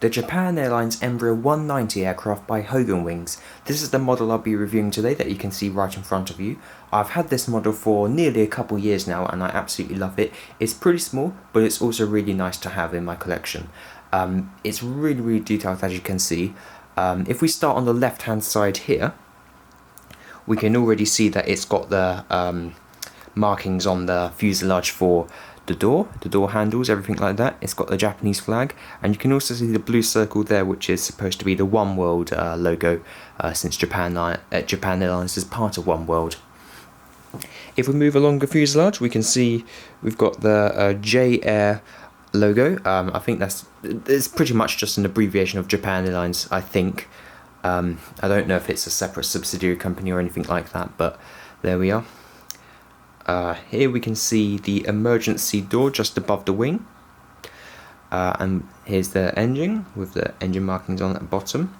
the Japan Airlines Embraer 190 aircraft by Hogan Wings. This is the model I'll be reviewing today that you can see right in front of you. I've had this model for nearly a couple years now and I absolutely love it. It's pretty small, but it's also really nice to have in my collection. It's really detailed, as you can see. If we start on the left hand side here, we can already see that it's got the markings on the fuselage for the door handles, everything like that. It's got the Japanese flag, and you can also see the blue circle there, which is supposed to be the One World logo, since Japan Airlines is part of One World. If we move along the fuselage, we can see we've got the J-Air logo. I think it's pretty much just an abbreviation of Japan Airlines, I think. I don't know if it's a separate subsidiary company or anything like that, but there we are. Here we can see the emergency door just above the wing, and here's the engine with the engine markings on at the bottom.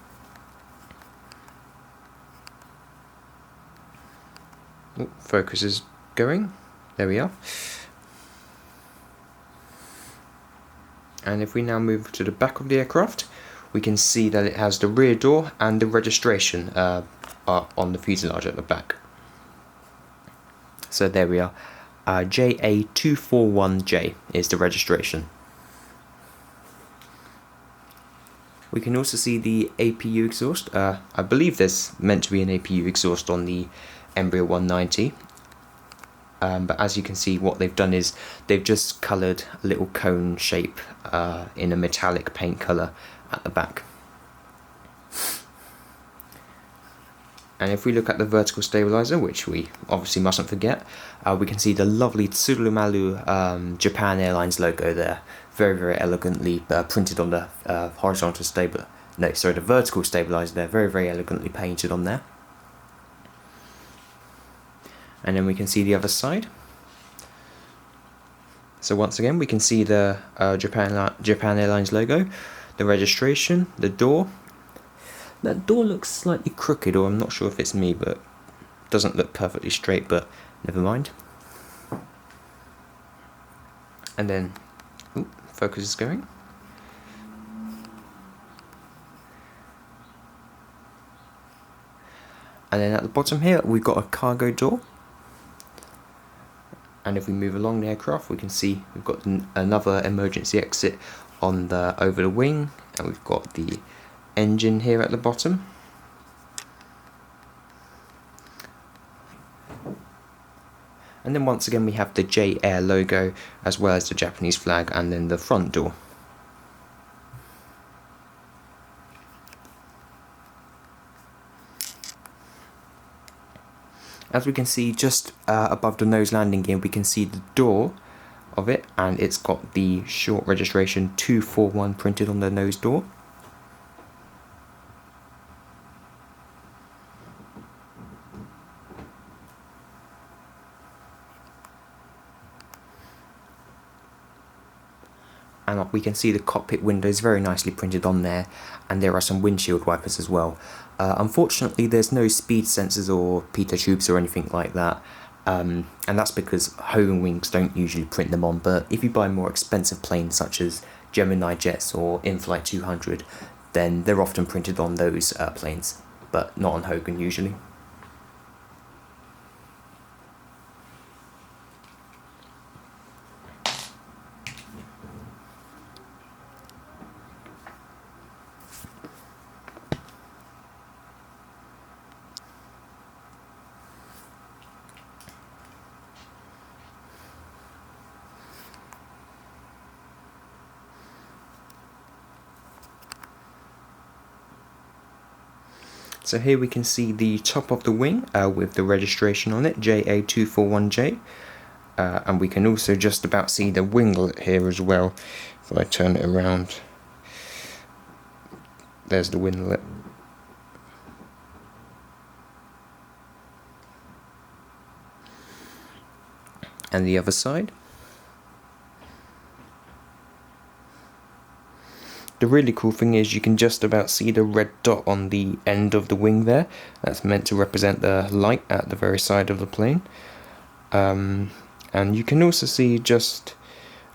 Oh, focus is going, there we are. And if we now move to the back of the aircraft, we can see that it has the rear door and the registration on the fuselage at the back. So there we are, JA241J is the registration. We can also see the Apu exhaust. I believe there's meant to be an Apu exhaust on the Embraer 190. But as you can see, what they've done is they've just coloured a little cone shape in a metallic paint colour at the back. And if we look at the vertical stabiliser, which we obviously mustn't forget, we can see the lovely Tsurumaru Japan Airlines logo there, very elegantly printed on the the vertical stabiliser there, very elegantly painted on there. And then we can see the other side. So once again, we can see the Japan Airlines logo, the registration, the door. That door looks slightly crooked, or I'm not sure if it's me, but it doesn't look perfectly straight, but never mind. And then, focus is going. And then at the bottom here, we've got a cargo door. And if we move along the aircraft, we can see we've got another emergency exit on the over the wing, and we've got the engine here at the bottom. And then once again we have the J-Air logo as well as the Japanese flag, and then the front door. As we can see just above the nose landing gear, we can see the door of it, and it's got the short registration 241 printed on the nose door. And we can see the cockpit windows very nicely printed on there, and there are some windshield wipers as well. Unfortunately, there's no speed sensors or pitot tubes or anything like that, and that's because Hogan Wings don't usually print them on, but if you buy more expensive planes such as Gemini jets or In-Flight 200, then they're often printed on those planes, but not on Hogan usually. So here we can see the top of the wing with the registration on it, JA241J, and we can also just about see the winglet here as well. If I turn it around, there's the winglet. And the other side. The really cool thing is you can just about see the red dot on the end of the wing there. That's meant to represent the light at the very side of the plane. And you can also see just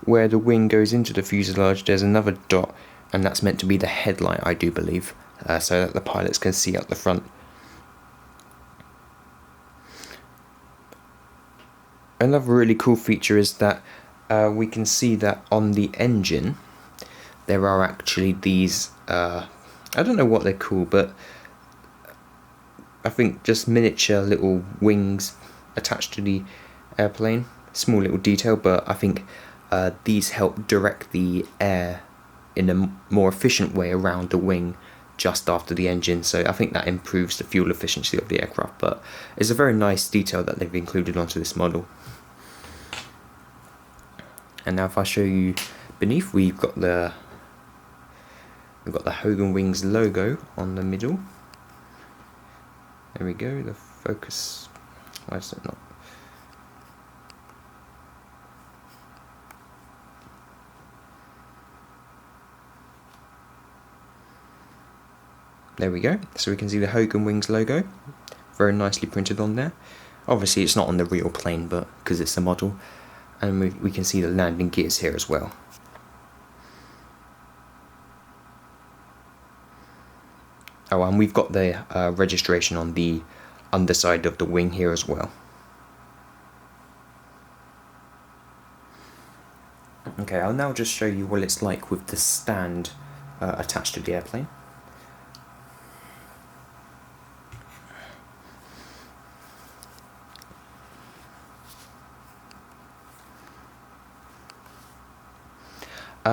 where the wing goes into the fuselage, there's another dot and that's meant to be the headlight, I do believe, so that the pilots can see out the front. Another really cool feature is that we can see that on the engine there are actually these, I don't know what they're called, but I think just miniature little wings attached to the airplane. Small little detail, but I think these help direct the air in a more efficient way around the wing just after the engine, so I think that improves the fuel efficiency of the aircraft, but it's a very nice detail that they've included onto this model. And now if I show you beneath, we've got the Hogan Wings logo on the middle. There we go, the focus, why is it not? There we go, so we can see the Hogan Wings logo, very nicely printed on there. Obviously it's not on the real plane, but because it's a model, and we can see the landing gears here as well. Oh, and we've got the registration on the underside of the wing here as well. Okay, I'll now just show you what it's like with the stand attached to the airplane.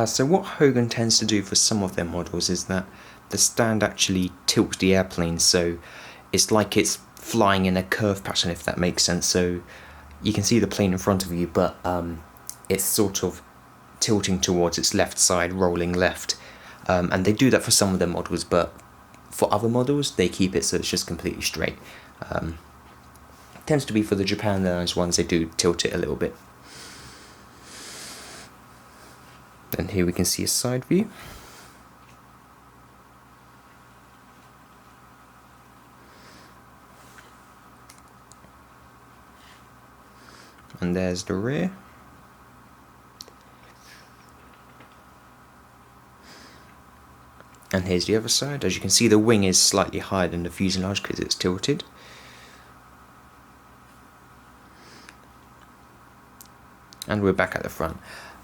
So what Hogan tends to do for some of their models is that the stand actually tilts the airplane, so it's like it's flying in a curve pattern, if that makes sense. So you can see the plane in front of you, but it's sort of tilting towards its left side, rolling left. And they do that for some of their models, but for other models they keep it so it's just completely straight. Tends to be for the Japan Airlines ones, they do tilt it a little bit. And here we can see a side view. And there's the rear. And here's the other side. As you can see, the wing is slightly higher than the fuselage because it's tilted. And we're back at the front.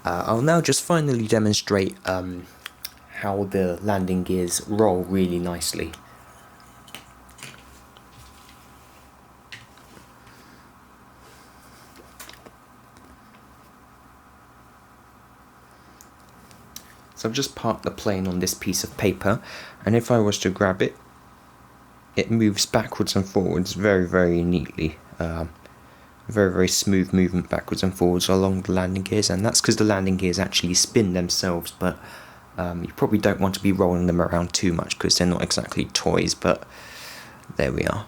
I'll now just finally demonstrate how the landing gears roll really nicely. So I've just parked the plane on this piece of paper, and if I was to grab it, it moves backwards and forwards very, very neatly. Very, very smooth movement backwards and forwards along the landing gears, and that's because the landing gears actually spin themselves, but you probably don't want to be rolling them around too much because they're not exactly toys, but there we are.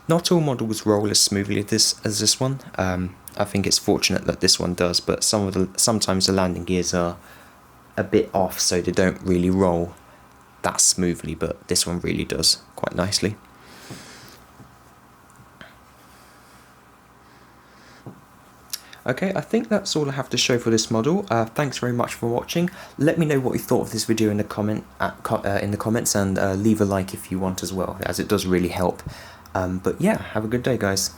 Not all models roll as smoothly as this one. I think it's fortunate that this one does, but sometimes the landing gears are a bit off, so they don't really roll that smoothly, but this one really does quite nicely. Okay, I think that's all I have to show for this model. Thanks very much for watching. Let me know what you thought of this video in the comments, and leave a like if you want as well, as it does really help. But yeah, have a good day, guys.